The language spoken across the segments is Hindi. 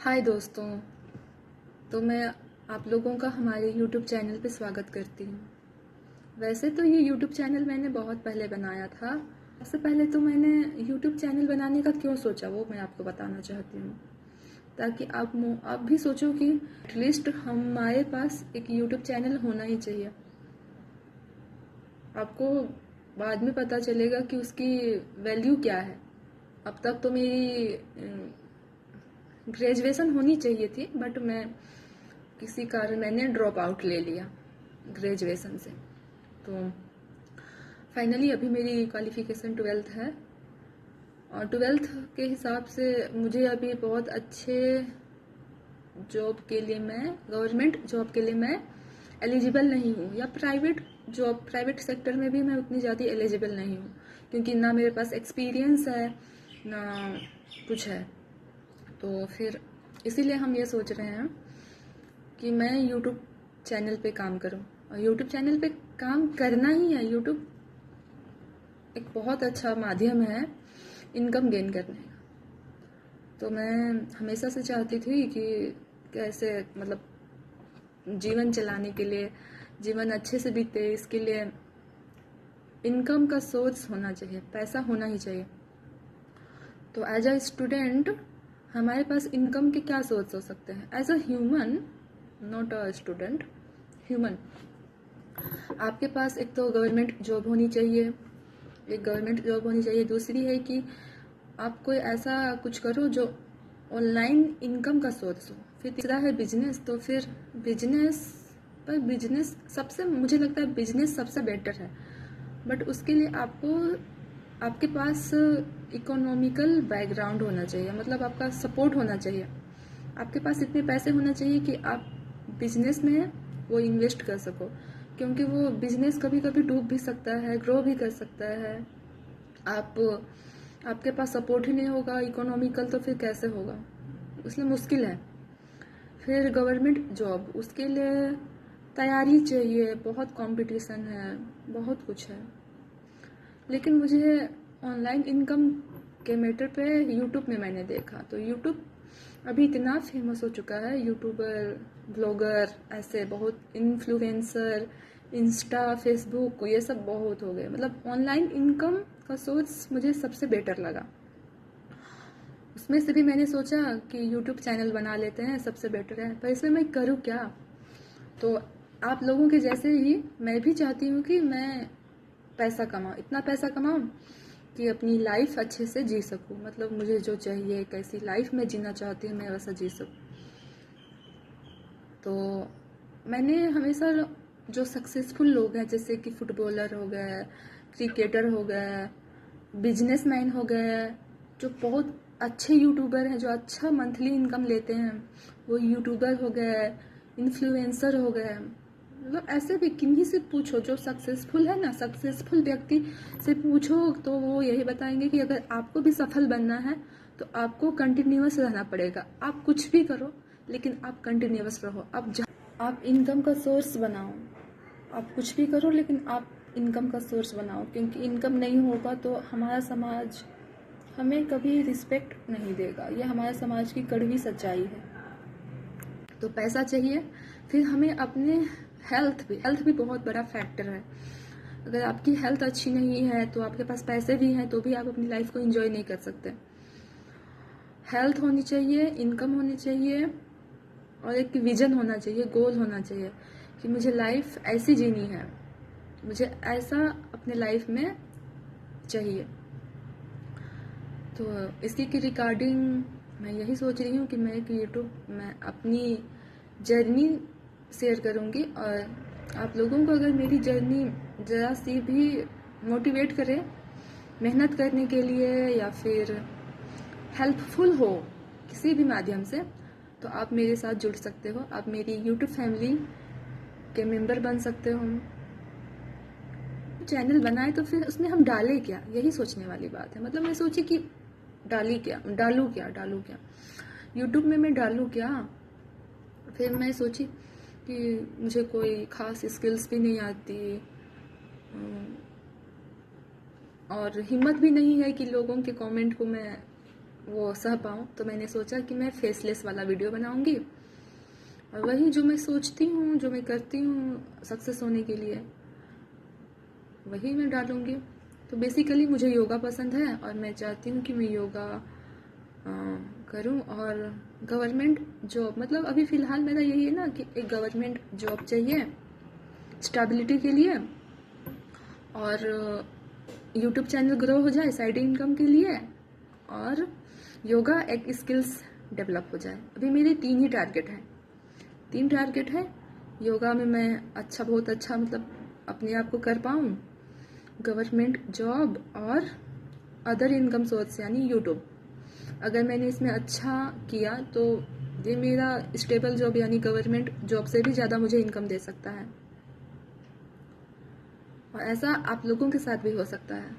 हाय दोस्तों। तो मैं आप लोगों का हमारे YouTube चैनल पे स्वागत करती हूँ। वैसे तो ये YouTube चैनल मैंने बहुत पहले बनाया था। सबसे पहले तो मैंने YouTube चैनल बनाने का क्यों सोचा वो मैं आपको बताना चाहती हूँ, ताकि आप भी सोचो कि एटलीस्ट हमारे पास एक YouTube चैनल होना ही चाहिए। आपको बाद में पता चलेगा कि उसकी वैल्यू क्या है। अब तक तो मेरी ग्रेजुएशन होनी चाहिए थी, बट मैं किसी कारण मैंने ड्रॉप आउट ले लिया ग्रेजुएशन से। तो फाइनली अभी मेरी क्वालिफिकेशन 12th है, और 12th के हिसाब से मुझे अभी बहुत अच्छे जॉब के लिए गवर्नमेंट जॉब के लिए मैं एलिजिबल नहीं हूँ, या प्राइवेट सेक्टर में भी मैं उतनी ज़्यादा एलिजिबल नहीं हूँ, क्योंकि ना मेरे पास एक्सपीरियंस है ना कुछ है। तो फिर इसीलिए हम ये सोच रहे हैं कि मैं YouTube चैनल पे काम करूं, और YouTube चैनल पे काम करना ही है। YouTube एक बहुत अच्छा माध्यम है इनकम गेन करने का। तो मैं हमेशा से चाहती थी कि कैसे जीवन चलाने के लिए, जीवन अच्छे से बीते, इसके लिए इनकम का सोर्स होना चाहिए, पैसा होना ही चाहिए। तो एज अ स्टूडेंट हमारे पास इनकम के क्या सोर्स हो सकते हैं? As a human, not a student, human, आपके पास एक तो गवर्नमेंट जॉब होनी चाहिए, दूसरी है कि आप कोई ऐसा कुछ करो जो ऑनलाइन इनकम का सोर्स हो। फिर तीसरा है बिजनेस। तो फिर बिजनेस सबसे, मुझे लगता है बिजनेस सबसे बेटर है, बट उसके लिए आपके पास इकोनॉमिकल बैकग्राउंड होना चाहिए, मतलब आपका सपोर्ट होना चाहिए। आपके पास इतने पैसे होना चाहिए कि आप बिजनेस में वो इन्वेस्ट कर सको, क्योंकि वो बिजनेस कभी कभी डूब भी सकता है, ग्रो भी कर सकता है। आपके पास सपोर्ट ही नहीं होगा इकोनॉमिकल, तो फिर कैसे होगा? इसलिए मुश्किल है। फिर गवर्नमेंट जॉब, उसके लिए तैयारी चाहिए, बहुत कंपटीशन है, बहुत कुछ है। लेकिन मुझे ऑनलाइन इनकम के मैटर पे यूट्यूब में मैंने देखा, तो यूट्यूब अभी इतना फेमस हो चुका है। यूट्यूबर, ब्लॉगर, ऐसे बहुत इन्फ्लुएंसर, इंस्टा, फेसबुक, ये सब बहुत हो गए। मतलब ऑनलाइन इनकम का सोर्स मुझे सबसे बेटर लगा। उसमें से भी मैंने सोचा कि यूट्यूब चैनल बना लेते हैं, सबसे बेटर है। पर इसमें मैं करूँ क्या? तो आप लोगों के जैसे ही मैं भी चाहती हूँ कि मैं पैसा कमाऊँ, इतना पैसा कमाऊँ कि अपनी लाइफ अच्छे से जी सकूँ। मतलब मुझे जो चाहिए, कैसी लाइफ में जीना चाहती हूँ, मैं वैसा जी सकूँ। तो मैंने हमेशा जो सक्सेसफुल लोग हैं, जैसे कि फुटबॉलर हो गए, क्रिकेटर हो गए, बिजनेसमैन हो गए, जो बहुत अच्छे यूट्यूबर हैं, जो अच्छा मंथली इनकम लेते हैं, वो यूट्यूबर हो गए, इन्फ्लुएंसर हो गए, मतलब ऐसे भी किन्हीं से पूछो जो सक्सेसफुल है ना, सक्सेसफुल व्यक्ति से पूछो तो वो यही बताएंगे कि अगर आपको भी सफल बनना है तो आपको कंटिन्यूअस रहना पड़ेगा। आप कुछ भी करो, लेकिन आप कंटिन्यूअस रहो। आप इनकम का सोर्स बनाओ। आप कुछ भी करो, लेकिन आप इनकम का सोर्स बनाओ, क्योंकि इनकम नहीं होगा तो हमारा समाज हमें कभी रिस्पेक्ट नहीं देगा। ये हमारे समाज की कड़वी सच्चाई है। तो पैसा चाहिए। फिर हमें अपने हेल्थ भी बहुत बड़ा फैक्टर है। अगर आपकी हेल्थ अच्छी नहीं है तो आपके पास पैसे भी हैं तो भी आप अपनी लाइफ को एंजॉय नहीं कर सकते। हेल्थ होनी चाहिए, इनकम होनी चाहिए, और एक विजन होना चाहिए, गोल होना चाहिए कि मुझे लाइफ ऐसी जीनी है, मुझे ऐसा अपने लाइफ में चाहिए। तो इसी की रिगार्डिंग मैं यही सोच रही हूँ कि मैं एक यूट्यूब में अपनी जर्नी शेयर करूँगी, और आप लोगों को अगर मेरी जर्नी ज़रा सी भी मोटिवेट करे मेहनत करने के लिए, या फिर हेल्पफुल हो किसी भी माध्यम से, तो आप मेरे साथ जुड़ सकते हो। आप मेरी यूट्यूब फैमिली के मेंबर बन सकते हो। चैनल बनाए तो फिर उसमें हम डालें क्या, यही सोचने वाली बात है। मतलब मैं सोची कि डालूँ क्या यूट्यूब में मैं डालूँ क्या। फिर मैं सोची कि मुझे कोई खास स्किल्स भी नहीं आती, और हिम्मत भी नहीं है कि लोगों के कमेंट को मैं वो सह पाऊँ, तो मैंने सोचा कि मैं फेसलेस वाला वीडियो बनाऊंगी और वही जो मैं सोचती हूँ, जो मैं करती हूँ सक्सेस होने के लिए, वही मैं डालूंगी। तो बेसिकली मुझे योगा पसंद है और मैं चाहती हूँ कि मैं योगा करूँ और गवर्नमेंट जॉब, मतलब अभी फ़िलहाल मेरा यही है ना कि एक गवर्नमेंट जॉब चाहिए स्टेबिलिटी के लिए, और यूट्यूब चैनल ग्रो हो जाए साइड इनकम के लिए, और योगा एक स्किल्स डेवलप हो जाए। अभी मेरे 3 ही टारगेट हैं, 3 टारगेट है। योगा में मैं अच्छा, बहुत अच्छा मतलब अपने आप को कर पाऊँ, गवर्नमेंट जॉब और अदर इनकम सोर्स यानी यूट्यूब। अगर मैंने इसमें अच्छा किया तो ये मेरा स्टेबल जॉब यानी गवर्नमेंट जॉब से भी ज़्यादा मुझे इनकम दे सकता है, और ऐसा आप लोगों के साथ भी हो सकता है।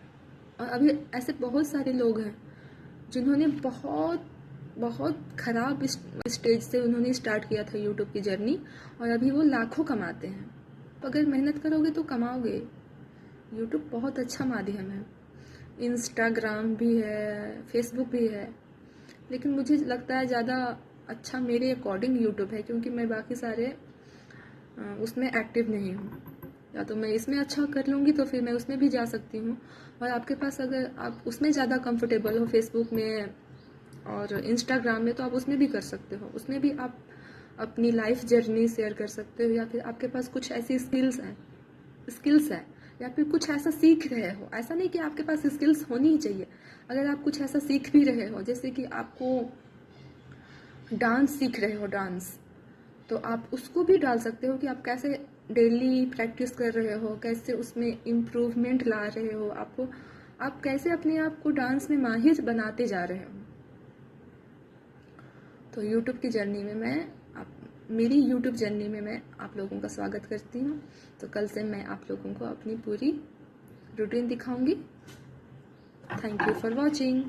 और अभी ऐसे बहुत सारे लोग हैं जिन्होंने बहुत बहुत ख़राब स्टेज से उन्होंने स्टार्ट किया था यूट्यूब की जर्नी, और अभी वो लाखों कमाते हैं। तो अगर मेहनत करोगे तो कमाओगे। यूट्यूब बहुत अच्छा माध्यम है, इंस्टाग्राम भी है, फेसबुक भी है, लेकिन मुझे लगता है ज़्यादा अच्छा मेरे अकॉर्डिंग यूट्यूब है, क्योंकि मैं बाकी सारे उसमें एक्टिव नहीं हूँ। या तो मैं इसमें अच्छा कर लूँगी तो फिर मैं उसमें भी जा सकती हूँ, और आपके पास अगर आप उसमें ज़्यादा कंफर्टेबल हो फेसबुक में और इंस्टाग्राम में, तो आप उसमें भी कर सकते हो। उसमें भी आप अपनी लाइफ जर्नी शेयर कर सकते हो, या फिर आपके पास कुछ ऐसी स्किल्स है, या फिर कुछ ऐसा सीख रहे हो। ऐसा नहीं कि आपके पास स्किल्स होनी ही चाहिए, अगर आप कुछ ऐसा सीख भी रहे हो, जैसे कि आपको डांस सीख रहे हो, डांस, तो आप उसको भी डाल सकते हो कि आप कैसे डेली प्रैक्टिस कर रहे हो, कैसे उसमें इम्प्रूवमेंट ला रहे हो, आप कैसे अपने आप को डांस में माहिर बनाते जा रहे हो। तो यूट्यूब की जर्नी में मेरी यूट्यूब जर्नी में मैं आप लोगों का स्वागत करती हूँ। तो कल से मैं आप लोगों को अपनी पूरी रूटीन दिखाऊंगी। Thank you for watching.